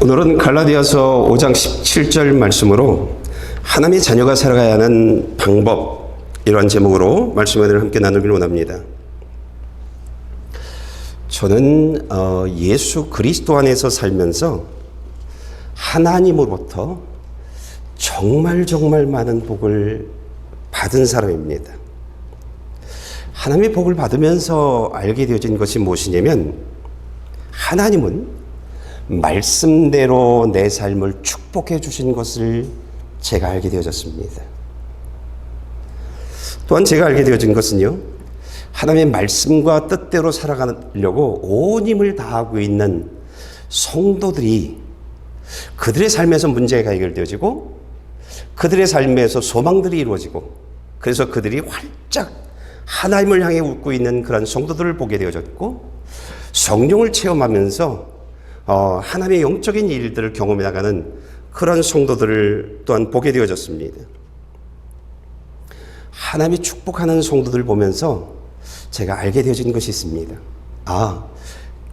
오늘은 갈라디아서 5장 17절 말씀으로 하나님의 자녀가 살아가야 하는 방법, 이러한 제목으로 말씀을 함께 나누기를 원합니다. 저는 예수 그리스도 안에서 살면서 하나님으로부터 정말 많은 복을 받은 사람입니다. 하나님의 복을 받으면서 알게 되어진 것이 무엇이냐면, 하나님은 말씀대로 내 삶을 축복해 주신 것을 제가 알게 되어졌습니다. 또한 제가 알게 되어진 것은요, 하나님의 말씀과 뜻대로 살아가려고 온 힘을 다하고 있는 성도들이 그들의 삶에서 문제가 해결되어지고 그들의 삶에서 소망들이 이루어지고, 그래서 그들이 활짝 하나님을 향해 웃고 있는 그런 성도들을 보게 되어졌고, 성령을 체험하면서 하나님의 영적인 일들을 경험해 나가는 그런 성도들을 또한 보게 되어졌습니다. 하나님이 축복하는 성도들을 보면서 제가 알게 되어진 것이 있습니다.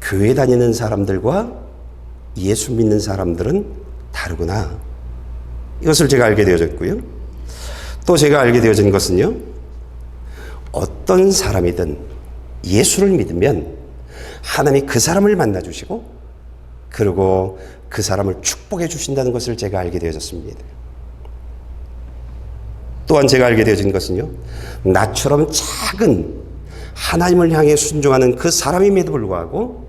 교회 다니는 사람들과 예수 믿는 사람들은 다르구나. 이것을 제가 알게 되어졌고요. 또 제가 알게 되어진 것은요, 어떤 사람이든 예수를 믿으면 하나님이 그 사람을 만나주시고 그리고 그 사람을 축복해 주신다는 것을 제가 알게 되어졌습니다. 또한 제가 알게 되어진 것은요, 나처럼 작은 하나님을 향해 순종하는 그 사람임에도 불구하고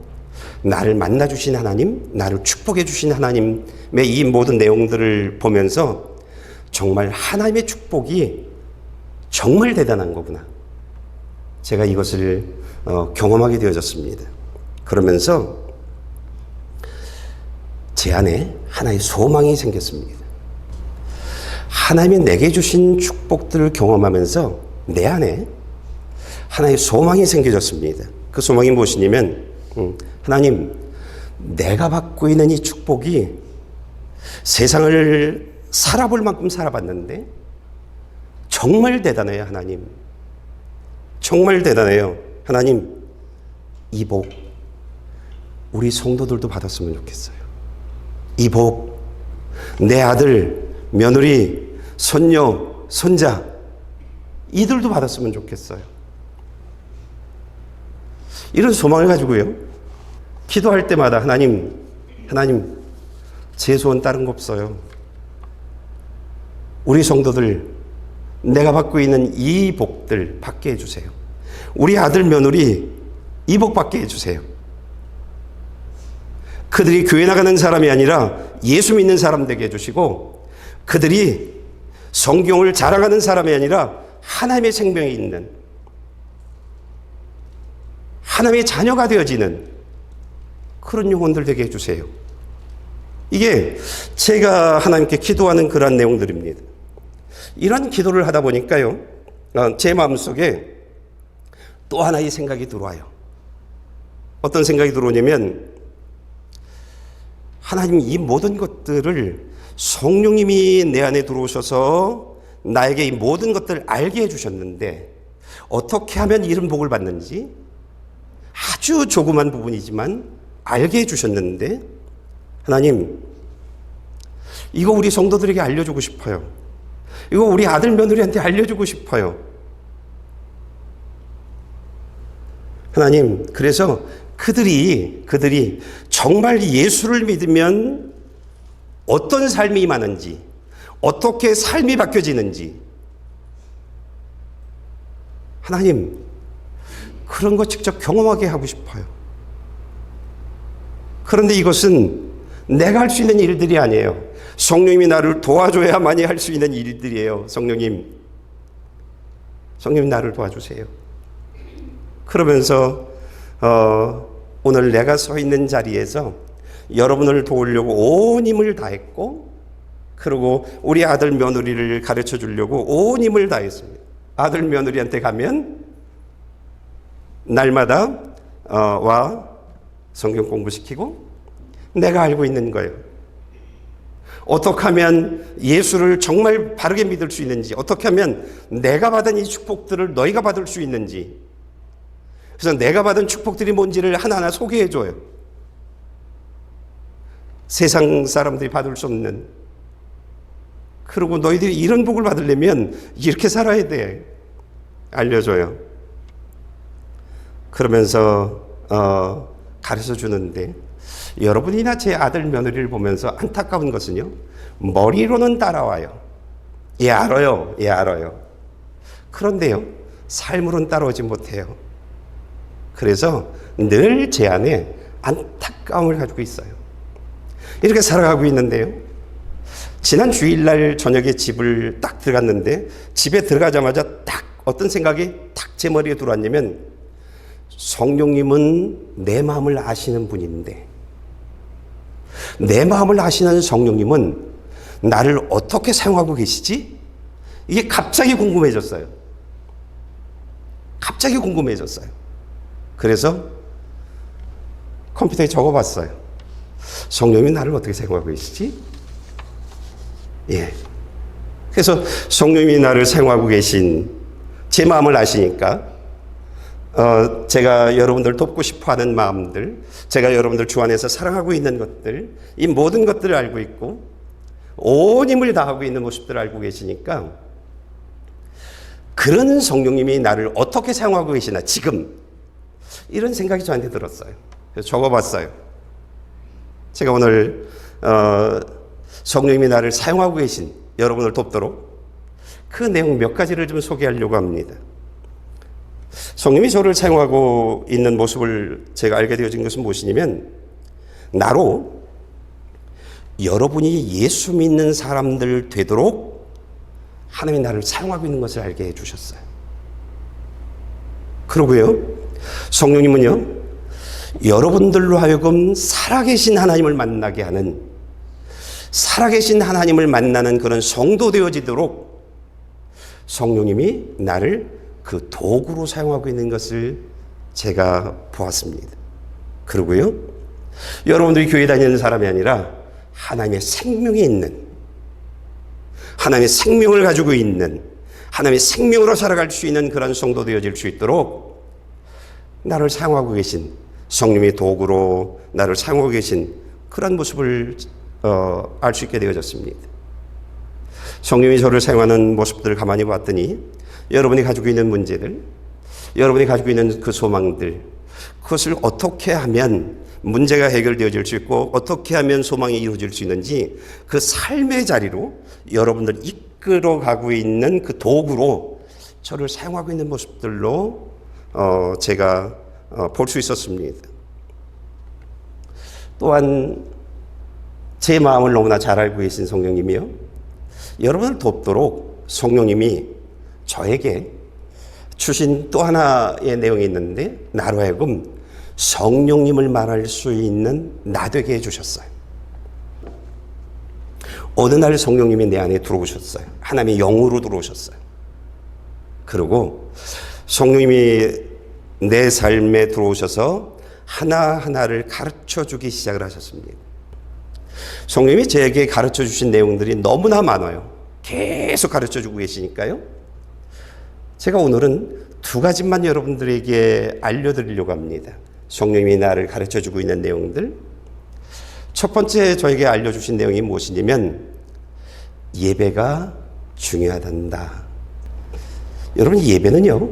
나를 만나주신 하나님, 나를 축복해 주신 하나님의 이 모든 내용들을 보면서 정말 하나님의 축복이 정말 대단한 거구나, 제가 이것을 경험하게 되어졌습니다. 그러면서 제 안에 하나의 소망이 생겼습니다. 하나님이 내게 주신 축복들을 경험하면서 내 안에 하나의 소망이 생겨졌습니다. 그 소망이 무엇이냐면, 하나님, 내가 받고 있는 이 축복이 세상을 살아볼 만큼 살아봤는데 정말 대단해요. 하나님, 정말 대단해요. 하나님, 이 복 우리 성도들도 받았으면 좋겠어요. 이 복 내 아들, 며느리, 손녀, 손자 이들도 받았으면 좋겠어요. 이런 소망을 가지고요, 기도할 때마다 하나님, 제 소원 다른 거 없어요. 우리 성도들 내가 받고 있는 이 복들 받게 해주세요. 우리 아들, 며느리 이 복 받게 해주세요. 그들이 교회 나가는 사람이 아니라 예수 믿는 사람 되게 해주시고, 그들이 성경을 자랑하는 사람이 아니라 하나님의 생명이 있는, 하나님의 자녀가 되어지는 그런 영혼들 되게 해주세요. 이게 제가 하나님께 기도하는 그러한 내용들입니다. 이런 기도를 하다 보니까요, 제 마음속에 또 하나의 생각이 들어와요. 어떤 생각이 들어오냐면, 하나님, 이 모든 것들을 성령님이 내 안에 들어오셔서 나에게 이 모든 것들을 알게 해주셨는데 어떻게 하면 이런 복을 받는지 아주 조그만 부분이지만 알게 해주셨는데, 하나님, 이거 우리 성도들에게 알려주고 싶어요. 이거 우리 아들, 며느리한테 알려주고 싶어요. 하나님, 그래서 그들이 정말 예수를 믿으면 어떤 삶이 많은지, 어떻게 삶이 바뀌어지는지, 하나님, 그런 거 직접 경험하게 하고 싶어요. 그런데 이것은 내가 할 수 있는 일들이 아니에요. 성령님이 나를 도와줘야만이 할 수 있는 일들이에요. 성령님 나를 도와주세요. 그러면서 오늘 내가 서 있는 자리에서 여러분을 도우려고 온 힘을 다했고, 그리고 우리 아들, 며느리를 가르쳐 주려고 온 힘을 다했습니다. 아들, 며느리한테 가면 날마다 와 성경 공부시키고 내가 알고 있는 거예요. 어떻게 하면 예수를 정말 바르게 믿을 수 있는지, 어떻게 하면 내가 받은 이 축복들을 너희가 받을 수 있는지, 그래서 내가 받은 축복들이 뭔지를 하나하나 소개해 줘요. 세상 사람들이 받을 수 없는. 그리고 너희들이 이런 복을 받으려면 이렇게 살아야 돼. 알려줘요. 그러면서 가르쳐 주는데, 여러분이나 제 아들 며느리를 보면서 안타까운 것은요, 머리로는 따라와요. 예, 알아요. 예, 알아요. 그런데요, 삶으로는 따라오지 못해요. 그래서 늘 제 안에 안타까움을 가지고 있어요. 이렇게 살아가고 있는데요, 지난 주일날 저녁에 집을 딱 들어갔는데, 집에 들어가자마자 딱 어떤 생각이 딱 제 머리에 들어왔냐면, 성령님은 내 마음을 아시는 분인데, 내 마음을 아시는 성령님은 나를 어떻게 사용하고 계시지? 이게 갑자기 궁금해졌어요. 갑자기 궁금해졌어요. 그래서 컴퓨터에 적어봤어요. 성령님이 나를 어떻게 사용하고 계시지? 예. 그래서 성령님이 나를 사용하고 계신, 제 마음을 아시니까 제가 여러분들 돕고 싶어하는 마음들, 제가 여러분들 주 안에서 사랑하고 있는 것들, 이 모든 것들을 알고 있고 온 힘을 다하고 있는 모습들을 알고 계시니까, 그런 성령님이 나를 어떻게 사용하고 계시나 지금, 이런 생각이 저한테 들었어요. 그래서 적어봤어요. 제가 오늘 성령님이 나를 사용하고 계신, 여러분을 돕도록 그 내용 몇 가지를 좀 소개하려고 합니다. 성령님이 저를 사용하고 있는 모습을 제가 알게 되어진 것은 무엇이냐면, 나로 여러분이 예수 믿는 사람들 되도록 하나님이 나를 사용하고 있는 것을 알게 해주셨어요. 그러고요, 성령님은요, 여러분들로 하여금 살아계신 하나님을 만나게 하는, 살아계신 하나님을 만나는 그런 성도 되어지도록 성령님이 나를 그 도구로 사용하고 있는 것을 제가 보았습니다. 그리고요, 여러분들이 교회 다니는 사람이 아니라 하나님의 생명이 있는, 하나님의 생명을 가지고 있는, 하나님의 생명으로 살아갈 수 있는 그런 성도 되어질 수 있도록 나를 사용하고 계신, 성령의 도구로 나를 사용하고 계신 그런 모습을 알 수 있게 되어졌습니다. 성령이 저를 사용하는 모습들을 가만히 봤더니, 여러분이 가지고 있는 문제들, 여러분이 가지고 있는 그 소망들, 그것을 어떻게 하면 문제가 해결되어질 수 있고 어떻게 하면 소망이 이루어질 수 있는지, 그 삶의 자리로 여러분들 이끌어 가고 있는 그 도구로 저를 사용하고 있는 모습들로 제가 볼 수 있었습니다. 또한 제 마음을 너무나 잘 알고 계신 성령님이요, 여러분을 돕도록 성령님이 저에게 주신 또 하나의 내용이 있는데, 나로 하여금 성령님을 말할 수 있는 나 되게 해주셨어요. 어느 날 성령님이 내 안에 들어오셨어요. 하나님의 영으로 들어오셨어요. 그리고 성령님이 내 삶에 들어오셔서 하나하나를 가르쳐 주기 시작을 하셨습니다. 성령님이 저에게 가르쳐 주신 내용들이 너무나 많아요. 계속 가르쳐 주고 계시니까요. 제가 오늘은 두 가지만 여러분들에게 알려드리려고 합니다. 성령님이 나를 가르쳐 주고 있는 내용들. 첫 번째 저에게 알려주신 내용이 무엇이냐면, 예배가 중요하단다. 여러분, 예배는요,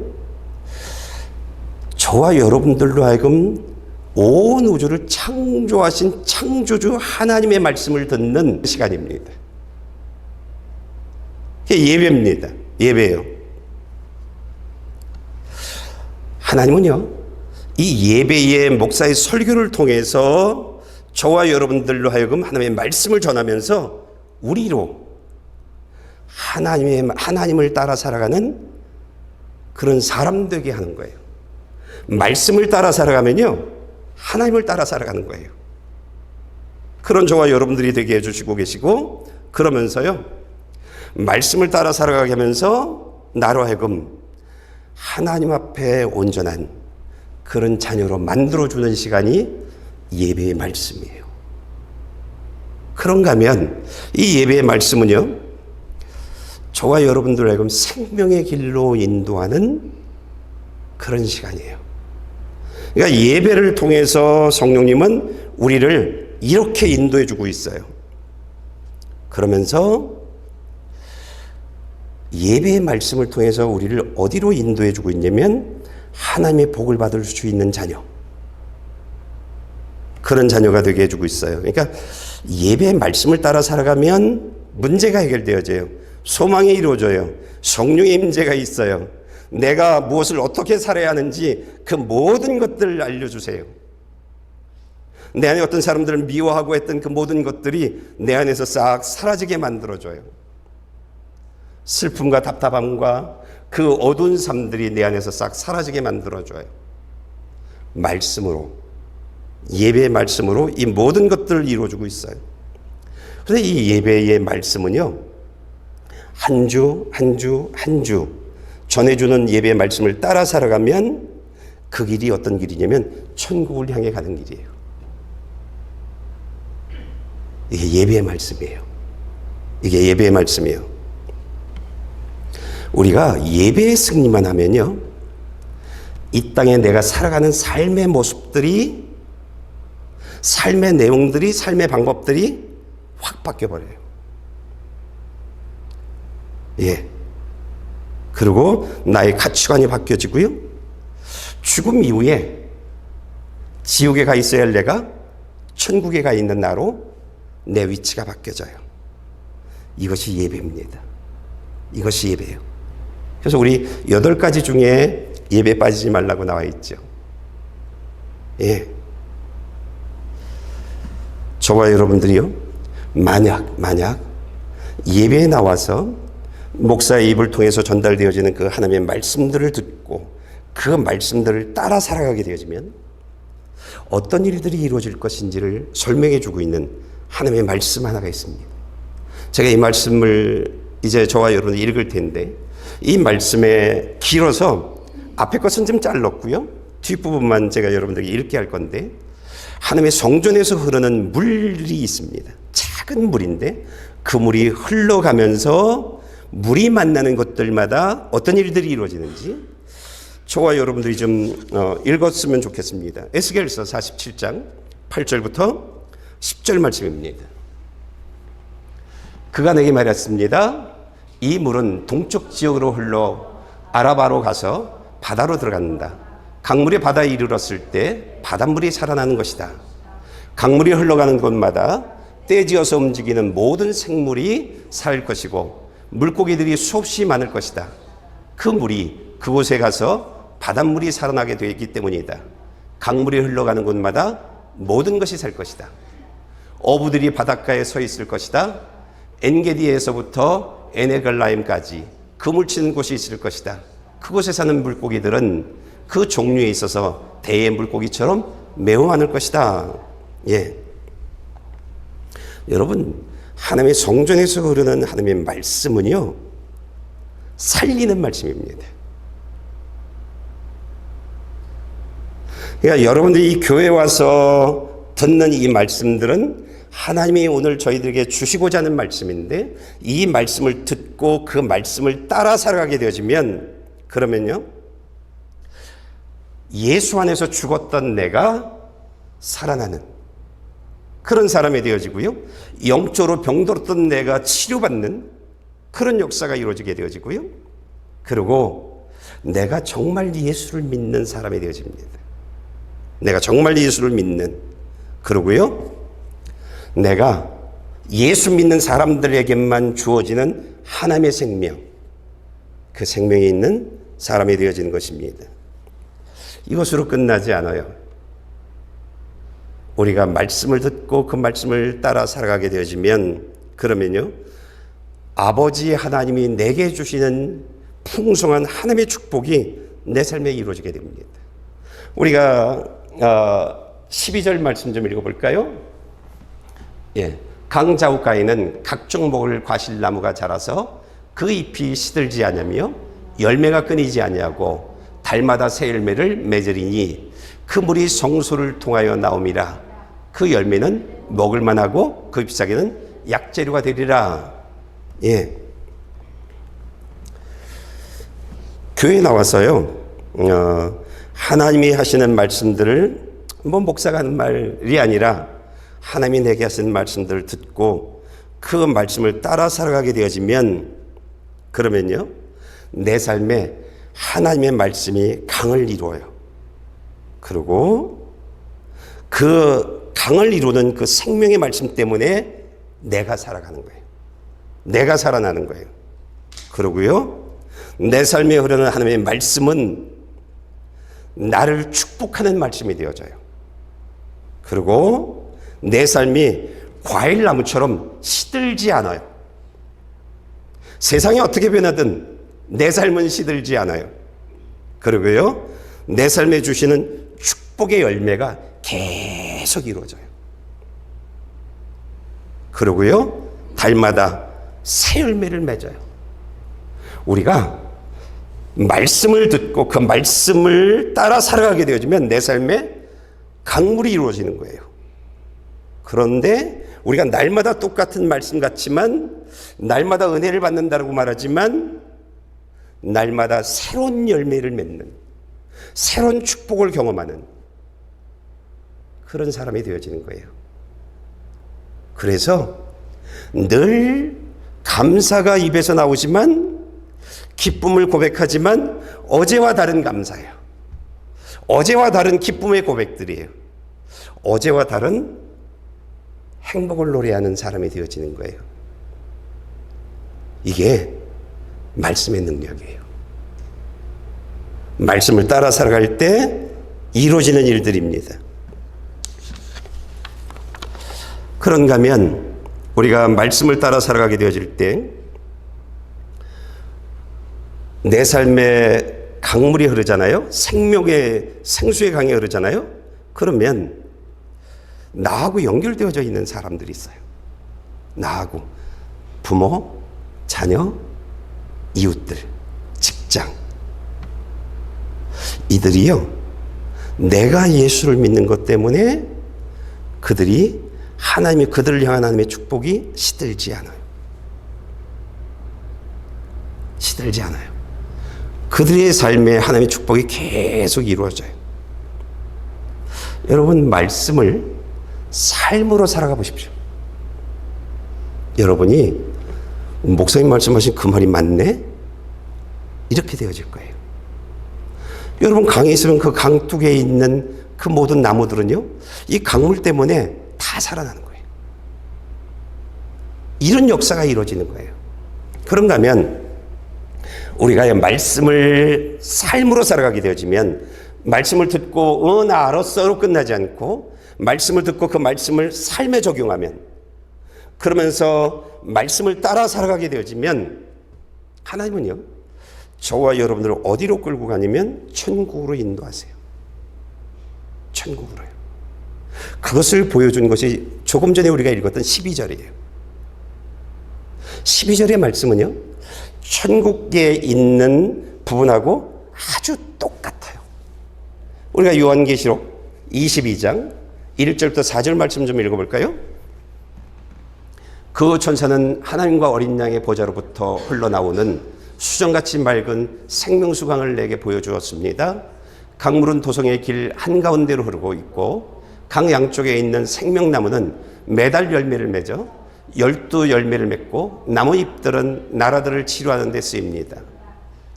저와 여러분들로 하여금 온 우주를 창조하신 창조주 하나님의 말씀을 듣는 시간입니다. 그게 예배입니다. 예배예요. 하나님은요, 이 예배의 목사의 설교를 통해서 저와 여러분들로 하여금 하나님의 말씀을 전하면서 우리로 하나님을 따라 살아가는 그런 사람 되게 하는 거예요. 말씀을 따라 살아가면요, 하나님을 따라 살아가는 거예요. 그런 저와 여러분들이 되게 해주시고 계시고, 그러면서요, 말씀을 따라 살아가게 하면서 나로 하여금 하나님 앞에 온전한 그런 자녀로 만들어주는 시간이 예배의 말씀이에요. 그런가 하면 이 예배의 말씀은요, 저와 여러분들 하여금 생명의 길로 인도하는 그런 시간이에요. 그러니까 예배를 통해서 성령님은 우리를 이렇게 인도해 주고 있어요. 그러면서 예배의 말씀을 통해서 우리를 어디로 인도해 주고 있냐면 하나님의 복을 받을 수 있는 자녀, 그런 자녀가 되게 해주고 있어요. 그러니까 예배의 말씀을 따라 살아가면 문제가 해결되어져요. 소망이 이루어져요. 성령의 임재가 있어요. 내가 무엇을 어떻게 살아야 하는지 그 모든 것들을 알려주세요. 내 안에 어떤 사람들을 미워하고 했던 그 모든 것들이 내 안에서 싹 사라지게 만들어줘요. 슬픔과 답답함과 그 어두운 삶들이 내 안에서 싹 사라지게 만들어줘요. 말씀으로, 예배의 말씀으로 이 모든 것들을 이루어주고 있어요. 그래서 이 예배의 말씀은요, 한 주 한 주 한 주 전해주는 예배의 말씀을 따라 살아가면 그 길이 어떤 길이냐면 천국을 향해 가는 길이에요. 이게 예배의 말씀이에요. 이게 예배의 말씀이에요. 우리가 예배의 승리만 하면요, 이 땅에 내가 살아가는 삶의 모습들이, 삶의 내용들이, 삶의 방법들이 확 바뀌어버려요. 예. 그리고 나의 가치관이 바뀌어지고요, 죽음 이후에 지옥에 가 있어야 할 내가 천국에 가 있는 나로 내 위치가 바뀌어져요. 이것이 예배입니다. 이것이 예배예요. 그래서 우리 8가지 중에 예배 빠지지 말라고 나와 있죠. 예. 저와 여러분들이요, 만약 예배에 나와서 목사의 입을 통해서 전달되어지는 그 하나님의 말씀들을 듣고 그 말씀들을 따라 살아가게 되어지면 어떤 일들이 이루어질 것인지를 설명해 주고 있는 하나님의 말씀 하나가 있습니다. 제가 이 말씀을 이제 저와 여러분이 읽을 텐데, 이 말씀에 길어서 앞에 것은 좀 잘랐고요, 뒷부분만 제가 여러분들에게 읽게 할 건데, 하나님의 성전에서 흐르는 물이 있습니다. 작은 물인데 그 물이 흘러가면서 물이 만나는 곳들마다 어떤 일들이 이루어지는지 저와 여러분들이 좀 읽었으면 좋겠습니다. 에스겔서 47장 8절부터 10절 말씀입니다. 그가 내게 말했습니다. 이 물은 동쪽 지역으로 흘러 아라바로 가서 바다로 들어간다. 강물이 바다에 이르렀을 때 바닷물이 살아나는 것이다. 강물이 흘러가는 곳마다 떼지어서 움직이는 모든 생물이 살 것이고 물고기들이 수없이 많을 것이다. 그 물이 그곳에 가서 바닷물이 살아나게 되어 있기 때문이다. 강물이 흘러가는 곳마다 모든 것이 살 것이다. 어부들이 바닷가에 서 있을 것이다. 엔게디에서부터 에네갈라임까지 그물 치는 곳이 있을 것이다. 그곳에 사는 물고기들은 그 종류에 있어서 대의 물고기처럼 매우 많을 것이다. 예. 여러분, 하나님의 성전에서 흐르는 하나님의 말씀은요, 살리는 말씀입니다. 그러니까 여러분들이 이 교회에 와서 듣는 이 말씀들은 하나님이 오늘 저희들에게 주시고자 하는 말씀인데, 이 말씀을 듣고 그 말씀을 따라 살아가게 되어지면, 그러면요, 예수 안에서 죽었던 내가 살아나는 그런 사람이 되어지고요, 영적으로 병들었던 내가 치료받는 그런 역사가 이루어지게 되어지고요, 그리고 내가 정말 예수를 믿는 사람이 되어집니다. 내가 정말 예수를 믿는, 그러고요, 내가 예수 믿는 사람들에게만 주어지는 하나님의 생명, 그 생명이 있는 사람이 되어지는 것입니다. 이것으로 끝나지 않아요. 우리가 말씀을 듣고 그 말씀을 따라 살아가게 되어지면, 그러면요, 아버지 하나님이 내게 주시는 풍성한 하나님의 축복이 내 삶에 이루어지게 됩니다. 우리가 12절 말씀 좀 읽어볼까요? 예, 강 좌우가에는 각종 먹을 과실나무가 자라서 그 잎이 시들지 아니하며 열매가 끊이지 아니하고 달마다 새 열매를 맺으리니 그 물이 성소를 통하여 나옴이라. 그 열매는 먹을 만하고 그 잎사귀는 약재료가 되리라. 예. 교회에 나와서요, 하나님이 하시는 말씀들을 목사가 하는 말이 아니라 하나님이 내게 하신 말씀들을 듣고 그 말씀을 따라 살아가게 되어지면, 그러면요, 내 삶에 하나님의 말씀이 강을 이루어요. 그리고 그 강을 이루는 그 생명의 말씀 때문에 내가 살아가는 거예요. 내가 살아나는 거예요. 그러고요, 내 삶에 흐르는 하나님의 말씀은 나를 축복하는 말씀이 되어져요. 그리고 내 삶이 과일나무처럼 시들지 않아요. 세상이 어떻게 변하든 내 삶은 시들지 않아요. 그리고요, 내 삶에 주시는 축복의 열매가 계속 이루어져요. 그리고요, 달마다 새 열매를 맺어요. 우리가 말씀을 듣고 그 말씀을 따라 살아가게 되어지면 내 삶에 강물이 이루어지는 거예요. 그런데 우리가 날마다 똑같은 말씀 같지만, 날마다 은혜를 받는다고 말하지만, 날마다 새로운 열매를 맺는, 새로운 축복을 경험하는 그런 사람이 되어지는 거예요. 그래서 늘 감사가 입에서 나오지만, 기쁨을 고백하지만 어제와 다른 감사예요. 어제와 다른 기쁨의 고백들이에요. 어제와 다른 행복을 노래하는 사람이 되어지는 거예요. 이게 말씀의 능력이에요. 말씀을 따라 살아갈 때 이루어지는 일들입니다. 그런가 하면 우리가 말씀을 따라 살아가게 되어질 때 내 삶에 강물이 흐르잖아요. 생수의 강이 흐르잖아요. 그러면 나하고 연결되어져 있는 사람들이 있어요. 나하고 부모, 자녀, 이웃들, 직장. 이들이요, 내가 예수를 믿는 것 때문에 그들이 그들을 향한 하나님의 축복이 시들지 않아요. 시들지 않아요. 그들의 삶에 하나님의 축복이 계속 이루어져요. 여러분, 말씀을 삶으로 살아가 보십시오. 여러분이 목사님 말씀하신 그 말이 맞네? 이렇게 되어질 거예요. 여러분, 강에 있으면 그 강둑에 있는 그 모든 나무들은요, 이 강물 때문에 다 살아나는 거예요. 이런 역사가 이루어지는 거예요. 그런가 하면 우리가 말씀을 삶으로 살아가게 되어지면, 말씀을 듣고 나 알았어로 끝나지 않고 말씀을 듣고 그 말씀을 삶에 적용하면, 그러면서 말씀을 따라 살아가게 되어지면 하나님은요, 저와 여러분들을 어디로 끌고 가냐면 천국으로 인도하세요. 천국으로요. 그것을 보여준 것이 조금 전에 우리가 읽었던 12절이에요. 12절의 말씀은요, 천국에 있는 부분하고 아주 똑같아요. 우리가 요한계시록 22장 1절부터 4절 말씀 좀 읽어볼까요? 그 천사는 하나님과 어린 양의 보좌로부터 흘러나오는 수정같이 맑은 생명수강을 내게 보여주었습니다. 강물은 도성의 길 한가운데로 흐르고 있고, 강 양쪽에 있는 생명나무는 매달 열매를 맺어 12열매를 맺고, 나무 잎들은 나라들을 치료하는 데 쓰입니다.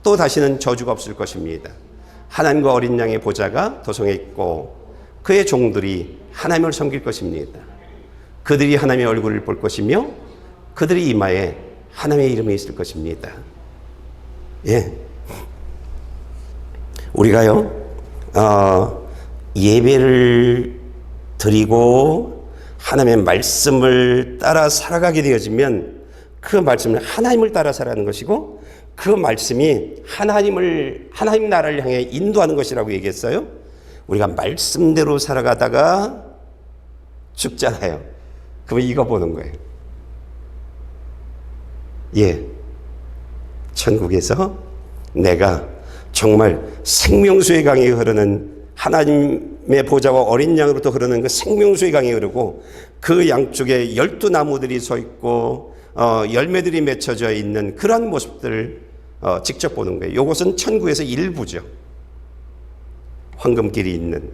또 다시는 저주가 없을 것입니다. 하나님과 어린 양의 보좌가 도성에 있고 그의 종들이 하나님을 섬길 것입니다. 그들이 하나님의 얼굴을 볼 것이며 그들의 이마에 하나님의 이름이 있을 것입니다. 예, 우리가요, 예배를 드리고 하나님의 말씀을 따라 살아가게 되어지면 그 말씀은 하나님을 따라 살아가는 것이고, 그 말씀이 하나님 나라를 향해 인도하는 것이라고 얘기했어요. 우리가 말씀대로 살아가다가 죽잖아요. 그러면 이거 보는 거예요. 예, 천국에서 내가 정말 생명수의 강이 흐르는, 하나님의 보좌와 어린 양으로부터 흐르는 그 생명수의 강이 흐르고, 그 양쪽에 12나무들이 서 있고 열매들이 맺혀져 있는 그러한 모습들을 직접 보는 거예요. 이것은 천국에서 일부죠. 황금길이 있는.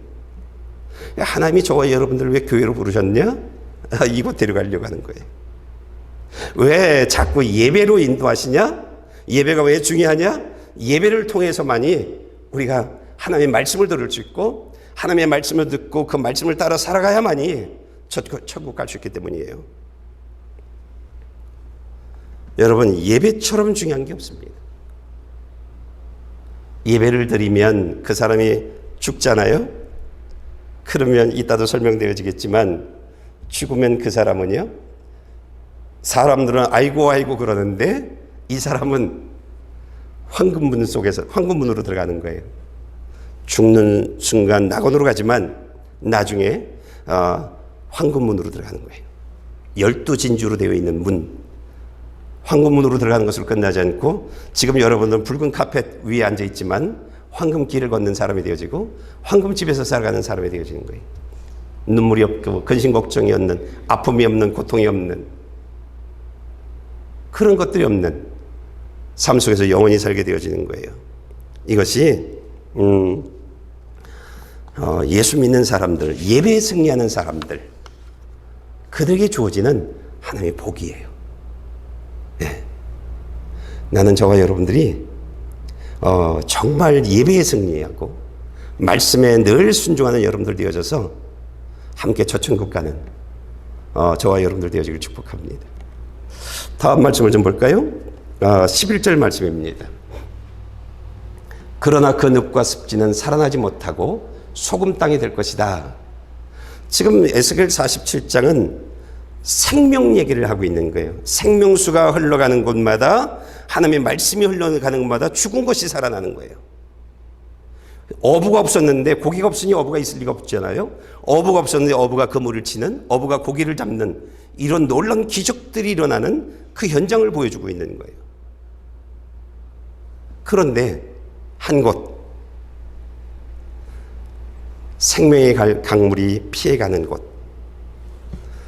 하나님이 저와 여러분들을 왜 교회로 부르셨냐? 이곳 데려가려고 하는 거예요. 왜 자꾸 예배로 인도하시냐? 예배가 왜 중요하냐? 예배를 통해서만이 우리가 하나님의 말씀을 들을 수 있고 하나님의 말씀을 듣고 그 말씀을 따라 살아가야만이 천국 갈 수 있기 때문이에요. 여러분, 예배처럼 중요한 게 없습니다. 예배를 드리면 그 사람이 죽잖아요. 그러면 이따도 설명되어지겠지만 죽으면 그 사람은요, 사람들은 아이고 아이고 그러는데 이 사람은 황금문 속에서 황금문으로 들어가는 거예요. 죽는 순간 낙원으로 가지만 나중에 황금문으로 들어가는 거예요. 12진주로 되어 있는 문, 황금문으로 들어가는 것으로 끝나지 않고 지금 여러분들은 붉은 카펫 위에 앉아 있지만 황금길을 걷는 사람이 되어지고 황금집에서 살아가는 사람이 되어지는 거예요. 눈물이 없고 근심 걱정이 없는, 아픔이 없는, 고통이 없는, 그런 것들이 없는 삶 속에서 영원히 살게 되어지는 거예요. 이것이 예수 믿는 사람들, 예배에 승리하는 사람들, 그들에게 주어지는 하나님의 복이에요. 네. 나는 저와 여러분들이 정말 예배에 승리하고 말씀에 늘 순종하는 여러분들 되어져서 함께 저 천국 가는 저와 여러분들 되어지길 축복합니다. 다음 말씀을 좀 볼까요? 11절 말씀입니다. 그러나 그 늪과 습지는 살아나지 못하고 소금 땅이 될 것이다. 지금 에스겔 47장은 생명 얘기를 하고 있는 거예요. 생명수가 흘러가는 곳마다, 하나님의 말씀이 흘러가는 곳마다 죽은 것이 살아나는 거예요. 어부가 없었는데 고기가 없으니 어부가 있을 리가 없잖아요. 어부가 없었는데 어부가 그물을 치는, 어부가 고기를 잡는, 이런 놀라운 기적들이 일어나는 그 현장을 보여주고 있는 거예요. 그런데 한 곳, 생명의 강물이 피해가는 곳,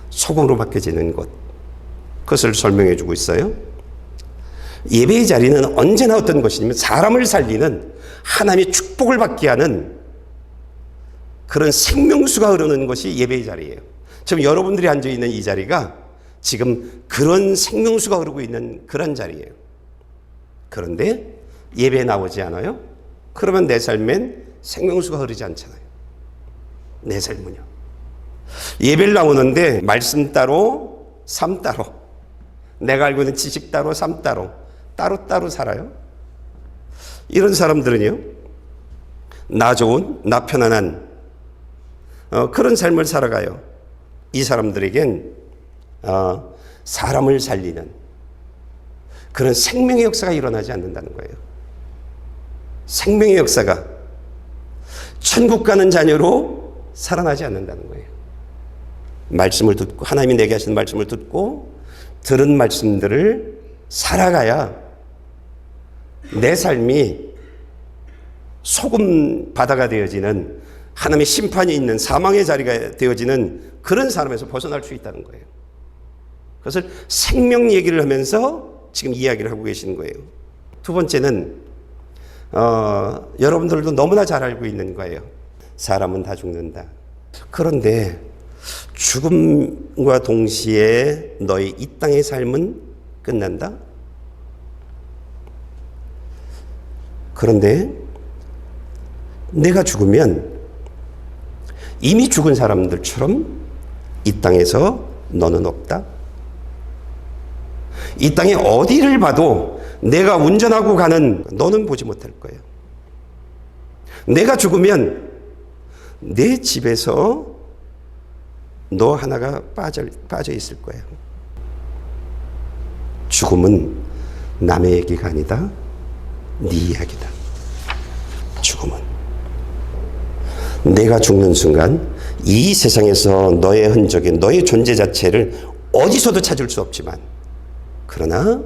소금으로 바뀌어지는 곳, 그것을 설명해 주고 있어요. 예배의 자리는 언제나 어떤 것이냐면 사람을 살리는, 하나님의 축복을 받게 하는 그런 생명수가 흐르는 것이 예배의 자리예요. 지금 여러분들이 앉아있는 이 자리가 지금 그런 생명수가 흐르고 있는 그런 자리예요. 그런데 예배에 나오지 않아요? 그러면 내 삶엔 생명수가 흐르지 않잖아요. 내 삶은요. 예배를 나오는데 말씀 따로, 삶 따로, 내가 알고 있는 지식 따로, 삶 따로, 따로따로 살아요. 이런 사람들은요, 나 좋은, 나 편안한 그런 삶을 살아가요. 이 사람들에겐 사람을 살리는 그런 생명의 역사가 일어나지 않는다는 거예요. 생명의 역사가 천국 가는 자녀로 살아나지 않는다는 거예요. 말씀을 듣고, 하나님이 내게 하시는 말씀을 듣고 들은 말씀들을 살아가야 내 삶이 소금 바다가 되어지는, 하나님의 심판이 있는 사망의 자리가 되어지는 그런 사람에서 벗어날 수 있다는 거예요. 그것을 생명 얘기를 하면서 지금 이야기를 하고 계시는 거예요. 두 번째는 여러분들도 너무나 잘 알고 있는 거예요. 사람은 다 죽는다. 그런데 죽음과 동시에 너의 이 땅의 삶은 끝난다? 그런데 내가 죽으면 이미 죽은 사람들처럼 이 땅에서 너는 없다? 이 땅에 어디를 봐도 내가 운전하고 가는 너는 보지 못할 거예요. 내가 죽으면 내 집에서 너 하나가 빠져 있을 거예요. 죽음은 남의 얘기가 아니다. 네 이야기다. 죽음은 내가 죽는 순간 이 세상에서 너의 흔적이, 너의 존재 자체를 어디서도 찾을 수 없지만, 그러나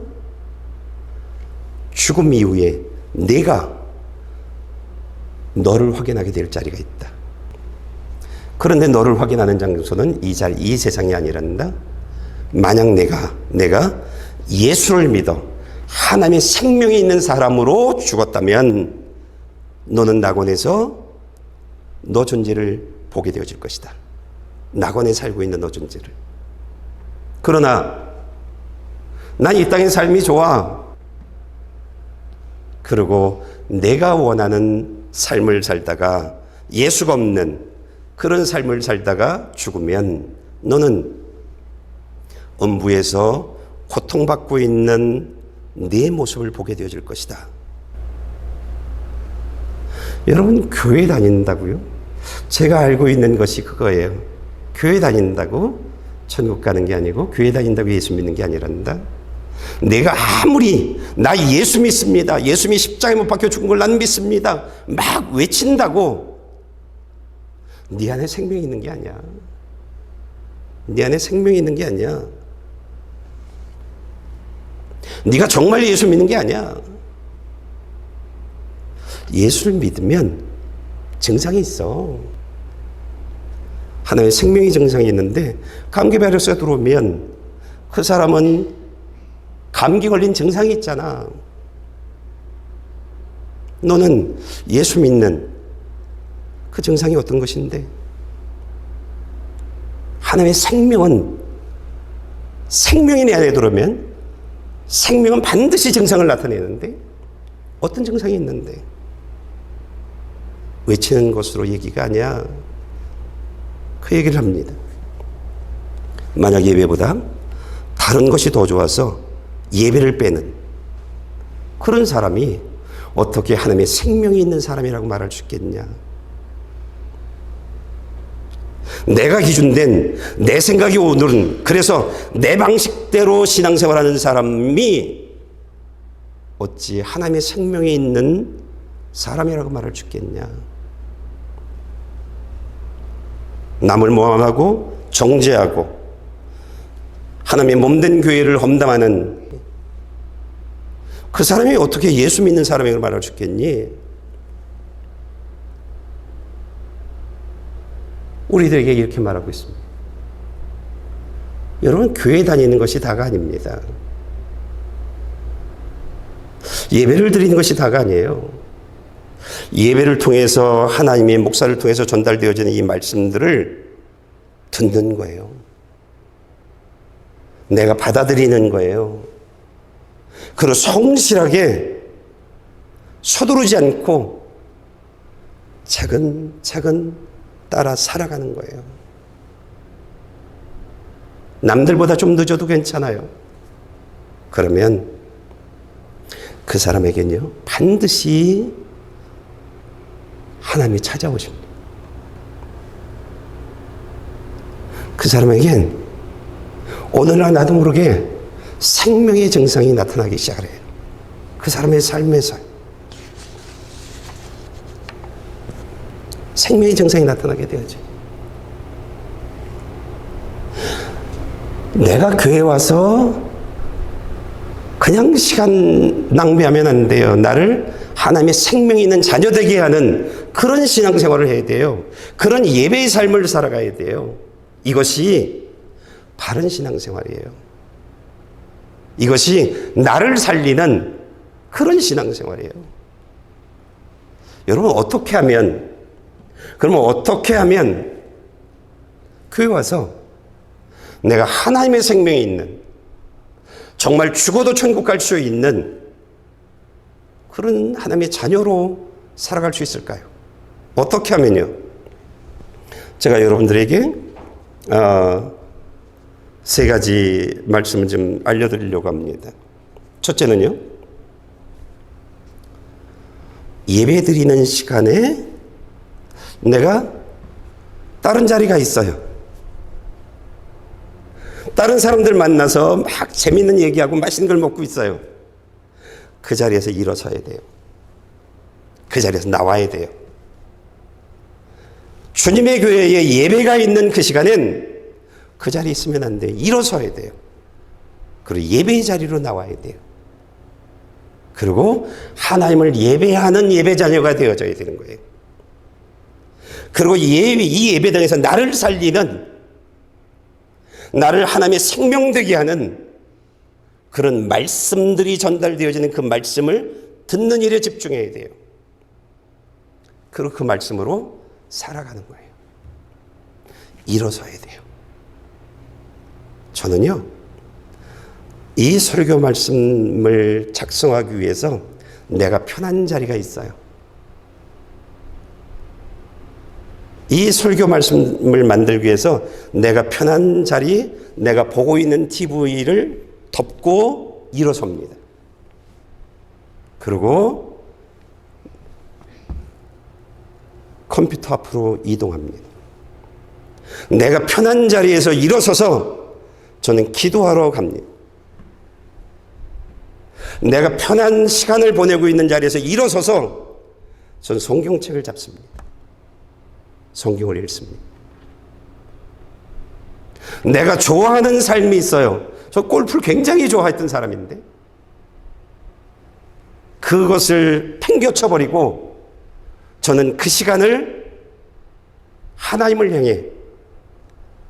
죽음 이후에 내가 너를 확인하게 될 자리가 있다. 그런데 너를 확인하는 장소는 이 세상이 아니란다. 만약 내가 예수를 믿어 하나님의 생명이 있는 사람으로 죽었다면 너는 낙원에서 너 존재를 보게 되어질 것이다. 낙원에 살고 있는 너 존재를. 그러나 난 이 땅의 삶이 좋아. 그리고 내가 원하는 삶을 살다가 예수가 없는 그런 삶을 살다가 죽으면 너는 음부에서 고통받고 있는 내 모습을 보게 되어질 것이다. 여러분, 교회 다닌다고요? 제가 알고 있는 것이 그거예요. 교회 다닌다고 천국 가는 게 아니고, 교회 다닌다고 예수 믿는 게 아니란다. 내가 아무리 나 예수 믿습니다, 예수님이 십자가에 못 박혀 죽은 걸 난 믿습니다 막 외친다고 네 안에 생명이 있는 게 아니야. 네 안에 생명이 있는 게 아니야. 네가 정말 예수 믿는 게 아니야. 예수를 믿으면 증상이 있어. 하나의 생명의 증상이 있는데, 감기 바이러스가 들어오면 그 사람은 감기 걸린 증상이 있잖아. 너는 예수 믿는 그 증상이 어떤 것인데, 하나님의 생명이 내 안에 들어오면 생명은 반드시 증상을 나타내는데, 어떤 증상이 있는데 외치는 것으로 얘기가 아니야. 그 얘기를 합니다. 만약 예배보다 다른 것이 더 좋아서 예배를 빼는 그런 사람이 어떻게 하나님의 생명이 있는 사람이라고 말할 수 있겠냐. 내가 기준된 내 생각이 오늘은, 그래서 내 방식대로 신앙생활하는 사람이 어찌 하나님의 생명이 있는 사람이라고 말할 수 있겠냐. 남을 모함하고 정죄하고 하나님의 몸된 교회를 험담하는 그 사람이 어떻게 예수 믿는 사람이라고 말할 수 있겠니? 우리들에게 이렇게 말하고 있습니다. 여러분, 교회 다니는 것이 다가 아닙니다. 예배를 드리는 것이 다가 아니에요. 예배를 통해서, 하나님의 목사를 통해서 전달되어지는 이 말씀들을 듣는 거예요. 내가 받아들이는 거예요. 그리고 성실하게 서두르지 않고 차근차근 따라 살아가는 거예요. 남들보다 좀 늦어도 괜찮아요. 그러면 그 사람에게는요, 반드시 하나님이 찾아오십니다. 그 사람에겐 어느 날 나도 모르게 생명의 증상이 나타나기 시작을 해요. 그 사람의 삶에서 생명의 증상이 나타나게 되어져. 내가 교회 와서 그냥 시간 낭비하면 안 돼요. 나를 하나님의 생명이 있는 자녀 되게 하는 그런 신앙생활을 해야 돼요. 그런 예배의 삶을 살아가야 돼요. 이것이 바른 신앙생활이에요. 이것이 나를 살리는 그런 신앙생활이에요. 여러분, 어떻게 하면 교회 와서 내가 하나님의 생명이 있는, 정말 죽어도 천국 갈 수 있는 그런 하나님의 자녀로 살아갈 수 있을까요? 어떻게 하면요? 제가 여러분들에게 세 가지 말씀을 좀 알려드리려고 합니다. 첫째는요, 예배 드리는 시간에 내가 다른 자리가 있어요. 다른 사람들 만나서 막 재밌는 얘기하고 맛있는 걸 먹고 있어요. 그 자리에서 일어서야 돼요. 그 자리에서 나와야 돼요. 주님의 교회에 예배가 있는 그 시간엔 그 자리에 있으면 안 돼요. 일어서야 돼요. 그리고 예배의 자리로 나와야 돼요. 그리고 하나님을 예배하는 예배자녀가 되어져야 되는 거예요. 그리고 이 예배당에서 나를 살리는, 나를 하나님의 생명되게 하는 그런 말씀들이 전달되어지는 그 말씀을 듣는 일에 집중해야 돼요. 그리고 그 말씀으로 살아가는 거예요. 일어서야 돼요. 저는요, 이 설교 말씀을 작성하기 위해서 내가 편한 자리가 있어요. 이 설교 말씀을 만들기 위해서 내가 편한 자리, 내가 보고 있는 TV를 덮고 일어섭니다. 그리고 컴퓨터 앞으로 이동합니다. 내가 편한 자리에서 일어서서 저는 기도하러 갑니다. 내가 편한 시간을 보내고 있는 자리에서 일어서서 저는 성경책을 잡습니다. 성경을 읽습니다. 내가 좋아하는 삶이 있어요. 저 골프를 굉장히 좋아했던 사람인데 그것을 팽겨쳐버리고 저는 그 시간을 하나님을 향해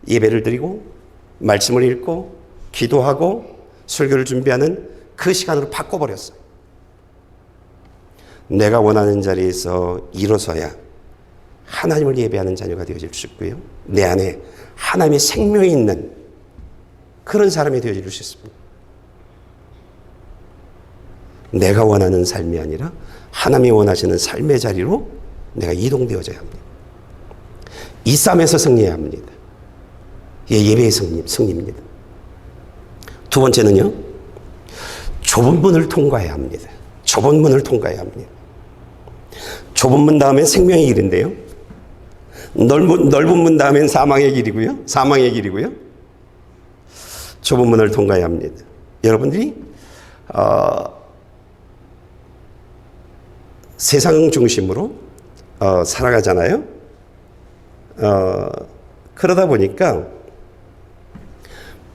예배를 드리고 말씀을 읽고 기도하고 설교를 준비하는 그 시간으로 바꿔버렸어요. 내가 원하는 자리에서 일어서야 하나님을 예배하는 자녀가 되어질 수 있고요. 내 안에 하나님의 생명이 있는 그런 사람이 되어질 수 있습니다. 내가 원하는 삶이 아니라 하나님이 원하시는 삶의 자리로 내가 이동되어져야 합니다. 이 싸움에서 승리해야 합니다. 예배의 승리입니다. 두 번째는요, 좁은 문을 통과해야 합니다. 좁은 문을 통과해야 합니다. 좁은 문 다음엔 생명의 길인데요. 넓은 문 다음엔 사망의 길이고요. 사망의 길이고요. 좁은 문을 통과해야 합니다. 여러분들이 세상 중심으로 살아가잖아요. 그러다 보니까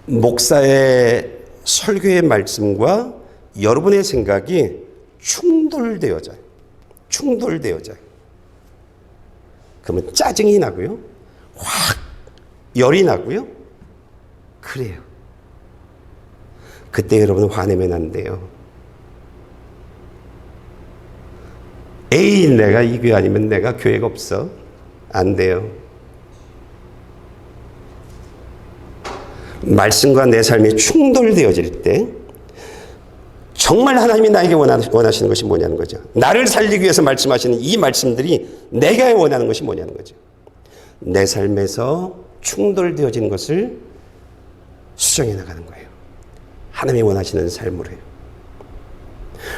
목사의 설교의 말씀과 여러분의 생각이 충돌되어져요. 그러면 짜증이 나고요. 확 열이 나고요. 그래요. 그때 여러분 화내면 안 돼요. 에이, 내가 이 교회 아니면 내가 교회가 없어. 안 돼요. 말씀과 내 삶이 충돌되어질 때 정말 하나님이 나에게 원하시는 것이 뭐냐는 거죠. 나를 살리기 위해서 말씀하시는 이 말씀들이 내가 원하는 것이 뭐냐는 거죠. 내 삶에서 충돌되어진 것을 수정해 나가는 거예요. 하나님이 원하시는 삶으로 해요.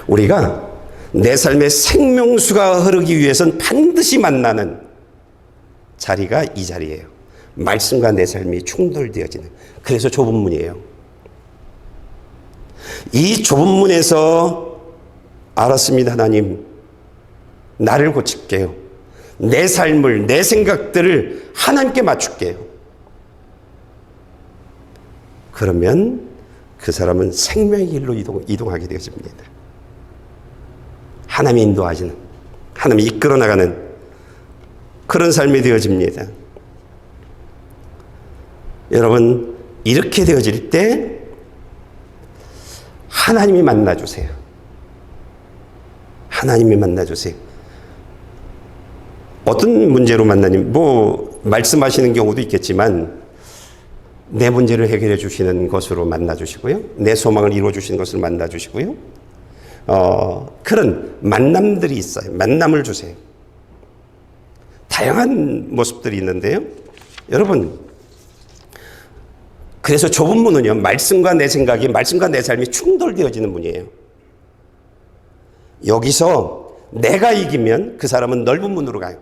우리가 내 삶의 생명수가 흐르기 위해서는 반드시 만나는 자리가 이 자리예요. 말씀과 내 삶이 충돌되어지는. 그래서 좁은 문이에요. 이 좁은 문에서 알았습니다. 하나님, 나를 고칠게요. 내 삶을, 내 생각들을 하나님께 맞출게요. 그러면 그 사람은 생명의 길로 이동하게 되어집니다. 하나님이 인도하시는, 하나님이 이끌어 나가는 그런 삶이 되어집니다. 여러분, 이렇게 되어질 때 하나님이 만나주세요. 하나님이 만나주세요. 어떤 문제로 만나님, 말씀하시는 경우도 있겠지만, 내 문제를 해결해 주시는 것으로 만나주시고요. 내 소망을 이루어 주시는 것을 만나주시고요. 그런 만남들이 있어요. 만남을 주세요. 다양한 모습들이 있는데요. 여러분, 그래서 좁은 문은요, 말씀과 내 생각이, 말씀과 내 삶이 충돌되어지는 문이에요. 여기서 내가 이기면 그 사람은 넓은 문으로 가요.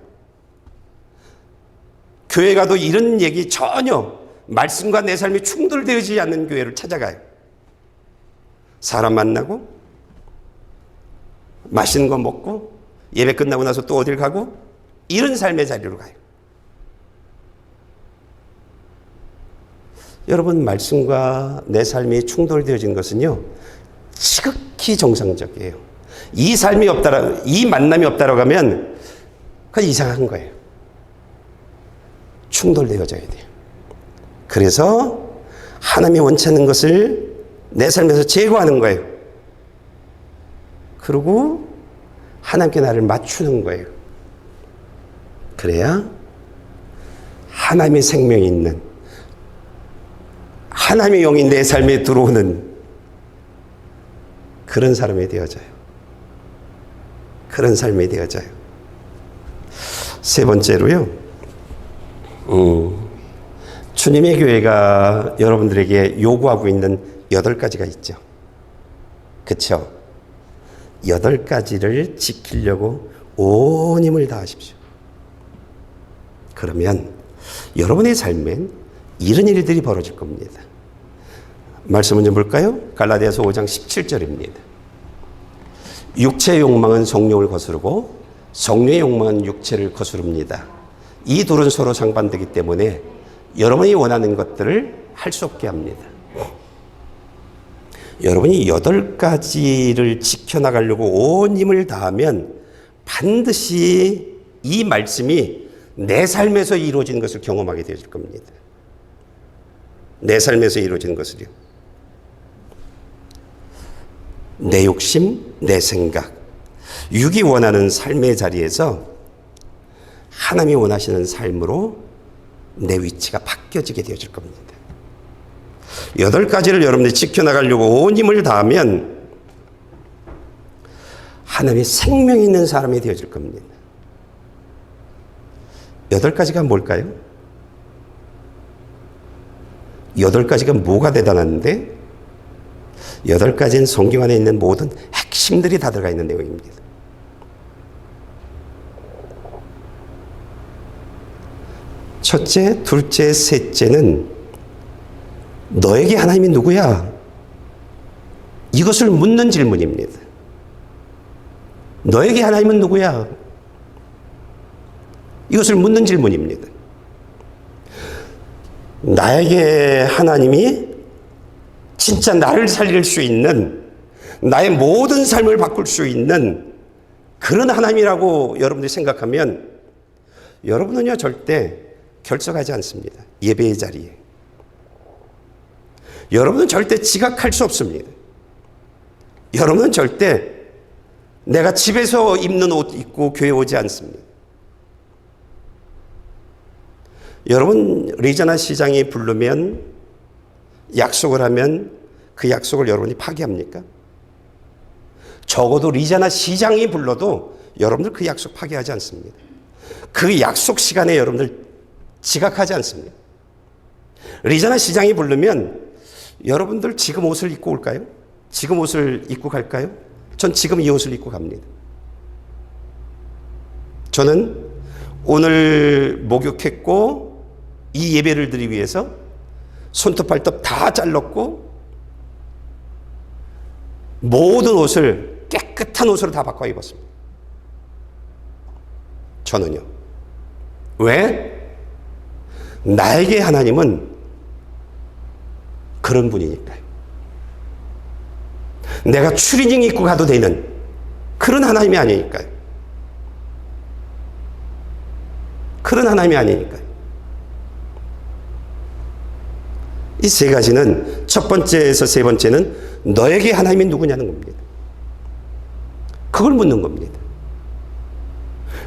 교회 가도 이런 얘기 전혀 말씀과 내 삶이 충돌되어지지 않는 교회를 찾아가요. 사람 만나고 맛있는 거 먹고 예배 끝나고 나서 또 어딜 가고 이런 삶의 자리로 가요. 여러분, 말씀과 내 삶이 충돌되어진 것은요, 지극히 정상적이에요. 이 삶이 없다라, 이 만남이 없다라고 하면 그건 이상한 거예요. 충돌되어져야 돼요. 그래서 하나님이 원치 않는 것을 내 삶에서 제거하는 거예요. 그리고 하나님께 나를 맞추는 거예요. 그래야 하나님의 생명이 있는, 하나님의 영이 내 삶에 들어오는 그런 사람이 되어져요. 그런 삶이 되어져요. 세 번째로요, 주님의 교회가 여러분들에게 요구하고 있는 8가지가 있죠. 그쵸? 8가지를 지키려고 온 힘을 다하십시오. 그러면 여러분의 삶엔 이런 일들이 벌어질 겁니다. 말씀을 좀 볼까요? 갈라디아서 5장 17절입니다. 육체의 욕망은 성령을 거스르고 성령의 욕망은 육체를 거스릅니다. 이 둘은 서로 상반되기 때문에 여러분이 원하는 것들을 할 수 없게 합니다. 여러분이 8가지를 지켜나가려고 온 힘을 다하면 반드시 이 말씀이 내 삶에서 이루어진 것을 경험하게 되어질 겁니다. 내 삶에서 이루어진 것을요. 내 욕심, 내 생각, 육이 원하는 삶의 자리에서 하나님이 원하시는 삶으로 내 위치가 바뀌어지게 되어질 겁니다. 8가지를 여러분들이 지켜나가려고 온 힘을 다하면 하나님의 생명이 있는 사람이 되어질 겁니다. 8가지가 뭘까요? 8가지가 뭐가 대단한데 8가지는 성경 안에 있는 모든 핵심들이 다 들어가 있는 내용입니다. 첫째, 둘째, 셋째는 너에게 하나님이 누구야? 이것을 묻는 질문입니다. 너에게 하나님은 누구야? 이것을 묻는 질문입니다. 나에게 하나님이 진짜 나를 살릴 수 있는, 나의 모든 삶을 바꿀 수 있는 그런 하나님이라고 여러분들이 생각하면 여러분은요 절대 결석하지 않습니다. 예배의 자리에. 여러분은 절대 지각할 수 없습니다. 여러분은 절대 내가 집에서 입는 옷 입고 교회 오지 않습니다. 여러분 리자나 시장이 부르면, 약속을 하면 그 약속을 여러분이 파기합니까? 적어도 리자나 시장이 불러도 여러분들 그 약속 파기하지 않습니다. 그 약속 시간에 여러분들 지각하지 않습니다. 리자나 시장이 부르면 여러분들 지금 옷을 입고 올까요? 지금 옷을 입고 갈까요? 전 지금 이 옷을 입고 갑니다. 저는 오늘 목욕했고 이 예배를 드리기 위해서 손톱 발톱 다 잘랐고 모든 옷을 깨끗한 옷으로 다 바꿔 입었습니다. 저는요. 왜? 나에게 하나님은 그런 분이니까요. 내가 추리닝 입고 가도 되는 그런 하나님이 아니니까요. 그런 하나님이 아니니까요. 이 세 가지는 첫 번째에서 세 번째는 너에게 하나님이 누구냐는 겁니다. 그걸 묻는 겁니다.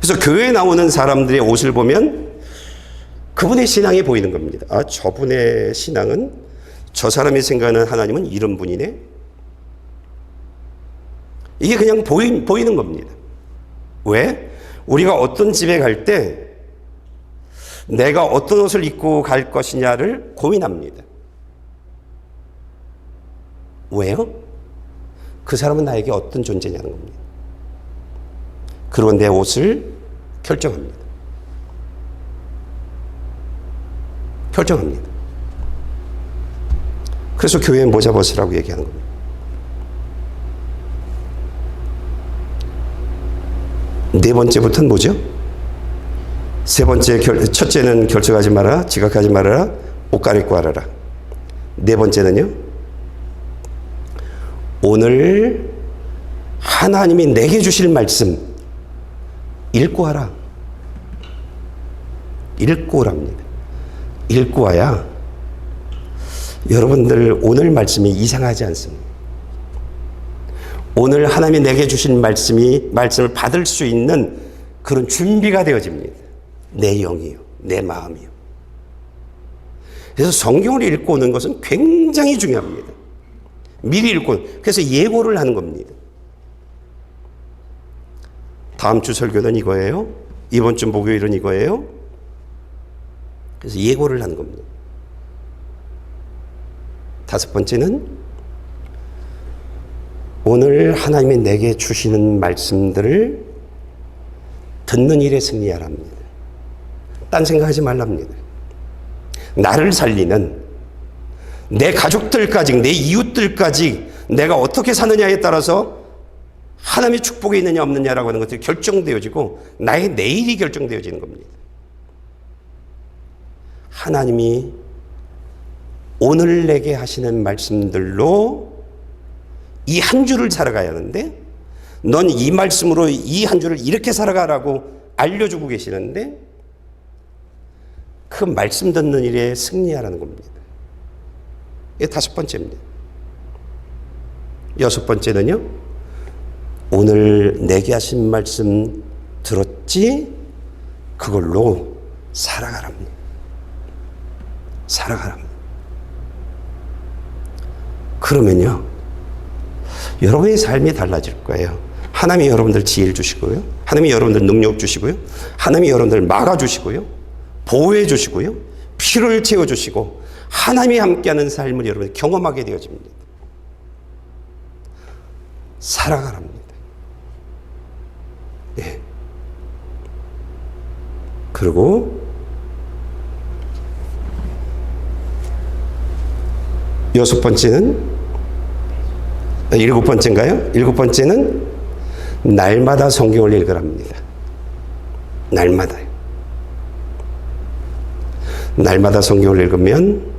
그래서 교회에 나오는 사람들의 옷을 보면 그분의 신앙이 보이는 겁니다. 아, 저분의 신앙은, 저 사람이 생각하는 하나님은 이런 분이네. 이게 그냥 보이는 겁니다. 왜? 우리가 어떤 집에 갈 때 내가 어떤 옷을 입고 갈 것이냐를 고민합니다. 왜요? 그 사람은 나에게 어떤 존재냐는 겁니다. 그리고 내 옷을 결정합니다. 결정합니다. 그래서 교회에 모자 벗으라고 얘기하는 겁니다. 네 번째부터는 뭐죠? 세 번째, 첫째는 결석하지 말아라, 지각하지 말아라, 옷 갈아입고 하라라. 네 번째는요, 오늘 하나님이 내게 주실 말씀 읽고 하라. 읽고 오랍니다. 읽고 와야 여러분들 오늘 말씀이 이상하지 않습니다. 오늘 하나님이 내게 주신 말씀을 받을 수 있는 그런 준비가 되어집니다. 내 영이요, 내 마음이요. 그래서 성경을 읽고 오는 것은 굉장히 중요합니다. 미리 읽고, 그래서 예고를 하는 겁니다. 다음 주 설교는 이거예요. 이번 주 목요일은 이거예요. 그래서 예고를 하는 겁니다. 다섯 번째는 오늘 하나님이 내게 주시는 말씀들을 듣는 일에 승리하랍니다. 딴 생각하지 말랍니다. 나를 살리는 내 가족들까지, 내 이웃들까지 내가 어떻게 사느냐에 따라서 하나님의 축복이 있느냐 없느냐라고 하는 것들이 결정되어지고 나의 내일이 결정되어지는 겁니다. 하나님이 오늘 내게 하시는 말씀들로 이 한 주를 살아가야 하는데 넌 이 말씀으로 이 한 주를 이렇게 살아가라고 알려주고 계시는데 그 말씀 듣는 일에 승리하라는 겁니다. 이게 다섯 번째입니다. 여섯 번째는요, 오늘 내게 하신 말씀 들었지? 그걸로 살아가랍니다. 살아가랍니다. 그러면요, 여러분의 삶이 달라질 거예요. 하나님이 여러분들 지혜를 주시고요. 하나님이 여러분들 능력 주시고요. 하나님이 여러분들 막아주시고요. 보호해 주시고요. 피를 채워주시고 하나님이 함께하는 삶을 여러분이 경험하게 되어집니다. 살아가랍니다. 예. 그리고 여섯 번째는 일곱 번째인가요? 일곱 번째는 날마다 성경을 읽으랍니다. 날마다요. 날마다 성경을 읽으면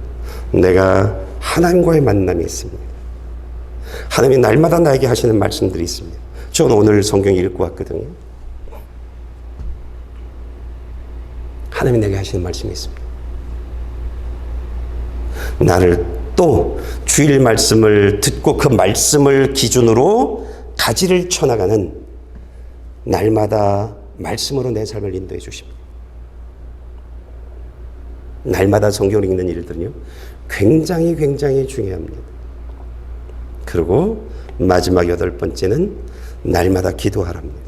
내가 하나님과의 만남이 있습니다. 하나님이 날마다 나에게 하시는 말씀들이 있습니다. 저는 오늘 성경 읽고 왔거든요. 하나님이 내게 하시는 말씀이 있습니다. 나를 또 주일 말씀을 듣고 그 말씀을 기준으로 가지를 쳐나가는 날마다 말씀으로 내 삶을 인도해 주십니다. 날마다 성경을 읽는 일들은요, 굉장히 중요합니다. 그리고 마지막 여덟 번째는 날마다 기도하랍니다.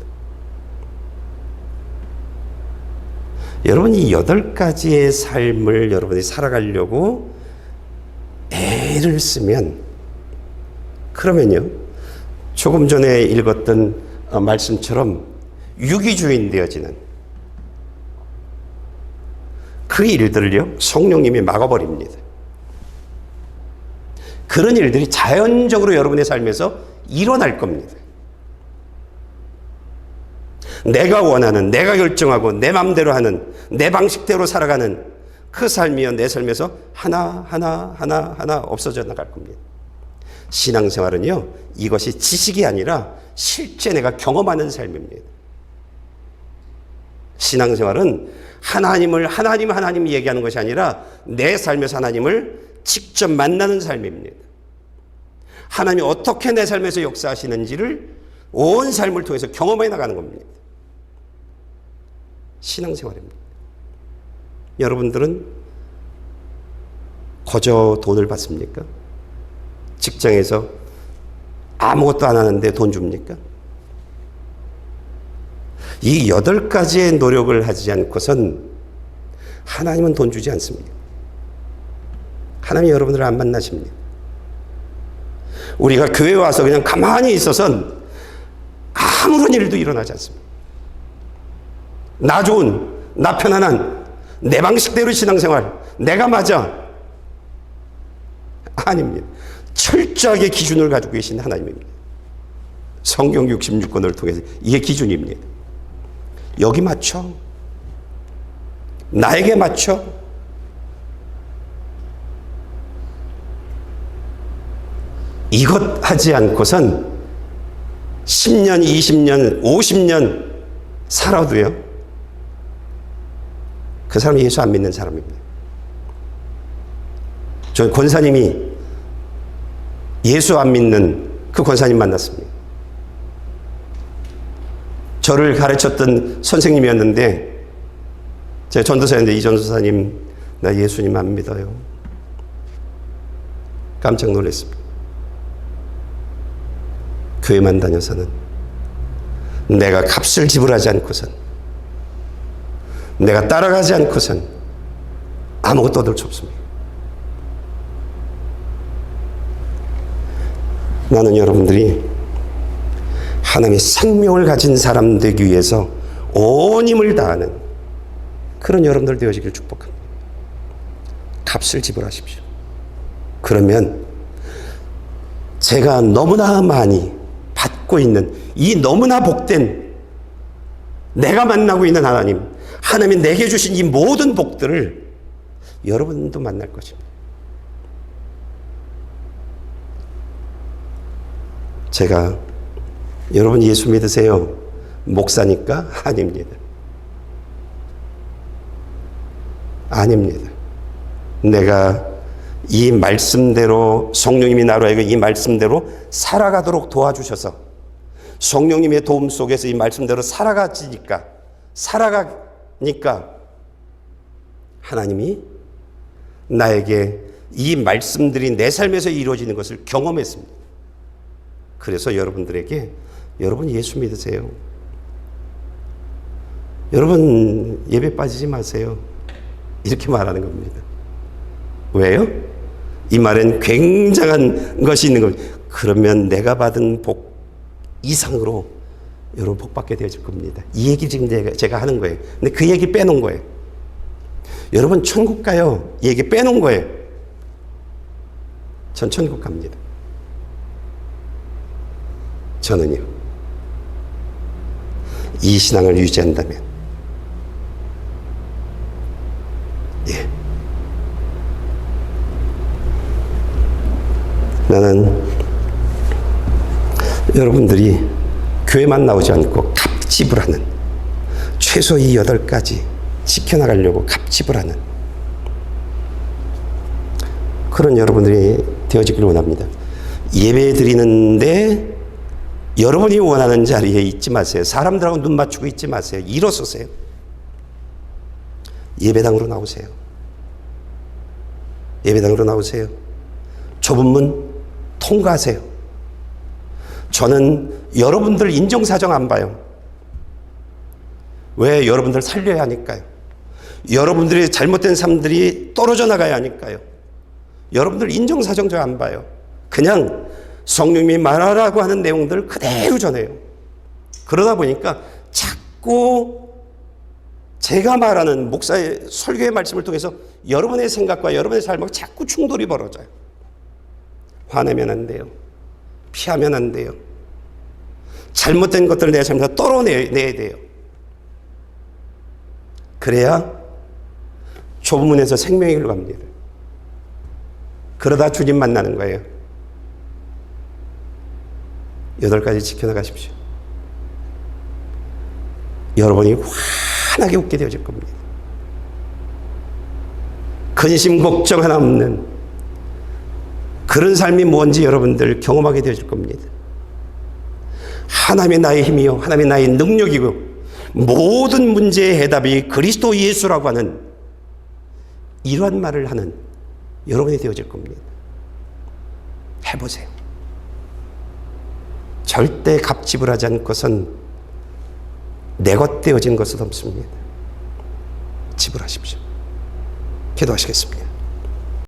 여러분, 이 여덟 가지의 삶을 여러분이 살아가려고 애를 쓰면, 그러면요, 조금 전에 읽었던 말씀처럼 유기주인 되어지는 그 일들을요, 성령님이 막아버립니다. 그런 일들이 자연적으로 여러분의 삶에서 일어날 겁니다. 내가 원하는, 내가 결정하고 내 마음대로 하는, 내 방식대로 살아가는 그 삶이요, 내 삶에서 하나 없어져 나갈 겁니다. 신앙생활은요, 이것이 지식이 아니라 실제 내가 경험하는 삶입니다. 신앙생활은 하나님 얘기하는 것이 아니라 내 삶에서 하나님을 직접 만나는 삶입니다. 하나님이 어떻게 내 삶에서 역사하시는지를 온 삶을 통해서 경험해 나가는 겁니다. 신앙생활입니다. 여러분들은 거저 돈을 받습니까? 직장에서 아무것도 안 하는데 돈 줍니까? 이 여덟 가지의 노력을 하지 않고선 하나님은 돈 주지 않습니다. 하나님이 여러분들을 안 만나십니다. 우리가 교회에 와서 그냥 가만히 있어선 아무런 일도 일어나지 않습니다. 나 좋은, 나 편안한, 내 방식대로 신앙생활, 내가 맞아. 아닙니다. 철저하게 기준을 가지고 계신 하나님입니다. 성경 66권을 통해서 이게 기준입니다. 여기 맞춰. 나에게 맞춰. 이것 하지 않고선 10년, 20년, 50년 살아도요, 그 사람이 예수 안 믿는 사람입니다. 저 권사님이 예수 안 믿는 그 권사님 만났습니다. 저를 가르쳤던 선생님이었는데, 제가 전도사였는데, 이 전도사님, 나 예수님 안 믿어요. 깜짝 놀랐습니다. 교회만 다녀서는 내가 값을 지불하지 않고선, 내가 따라가지 않고선 아무것도 얻을 수 없습니다. 나는 여러분들이 하나님의 생명을 가진 사람 되기 위해서 온 힘을 다하는 그런 여러분들 되어지길 축복합니다. 값을 지불하십시오. 그러면 제가 너무나 많이 받고 있는 이 너무나 복된 내가 만나고 있는 하나님이 내게 주신 이 모든 복들을 여러분도 만날 것입니다. 제가 여러분 예수 믿으세요? 목사니까? 아닙니다. 아닙니다. 내가 이 말씀대로 성령님이 나로 하여금 이 말씀대로 살아가도록 도와주셔서 성령님의 도움 속에서 이 말씀대로 살아가니까 하나님이 나에게 이 말씀들이 내 삶에서 이루어지는 것을 경험했습니다. 그래서 여러분들에게 여러분 예수 믿으세요. 여러분 예배 빠지지 마세요. 이렇게 말하는 겁니다. 왜요? 이 말엔 굉장한 것이 있는 겁니다. 그러면 내가 받은 복 이상으로 여러분 복 받게 되어질 겁니다. 이 얘기 지금 제가 하는 거예요. 근데 그 얘기 빼놓은 거예요. 여러분 천국 가요. 이 얘기 빼놓은 거예요. 전 천국 갑니다. 저는요. 이 신앙을 유지한다면 나는 여러분들이 교회만 나오지 않고 값집을 하는 최소 이 8가지 지켜나가려고 값집을 하는 그런 여러분들이 되어지길 원합니다. 예배 드리는데 여러분이 원하는 자리에 있지 마세요. 사람들하고 눈 맞추고 있지 마세요. 일어서세요. 예배당으로 나오세요. 예배당으로 나오세요. 좁은 문 통과하세요. 저는 여러분들 인정사정 안 봐요. 왜? 여러분들 살려야 하니까요. 여러분들이 잘못된 삶들이 떨어져 나가야 하니까요. 여러분들 인정사정 저 안 봐요. 그냥 성령님이 말하라고 하는 내용들 그대로 전해요. 그러다 보니까 자꾸 제가 말하는 목사의 설교의 말씀을 통해서 여러분의 생각과 여러분의 삶하고 자꾸 충돌이 벌어져요. 화내면 안 돼요. 피하면 안 돼요. 잘못된 것들을 내 삶에서 떨어내야 돼요. 그래야 좁은 문에서 생명의 길로 갑니다. 그러다 주님 만나는 거예요. 8가지 지켜나가십시오. 여러분이 환하게 웃게 되어질 겁니다. 근심 걱정 하나 없는 그런 삶이 뭔지 여러분들 경험하게 되어질 겁니다. 하나님의 나의 힘이요 하나님의 나의 능력이고 모든 문제의 해답이 그리스도 예수라고 하는 이러한 말을 하는 여러분이 되어질 겁니다. 해보세요. 절대 값집을 하지 않고선 내 것 되어진 것은 없습니다. 지불하십시오. 기도하시겠습니다.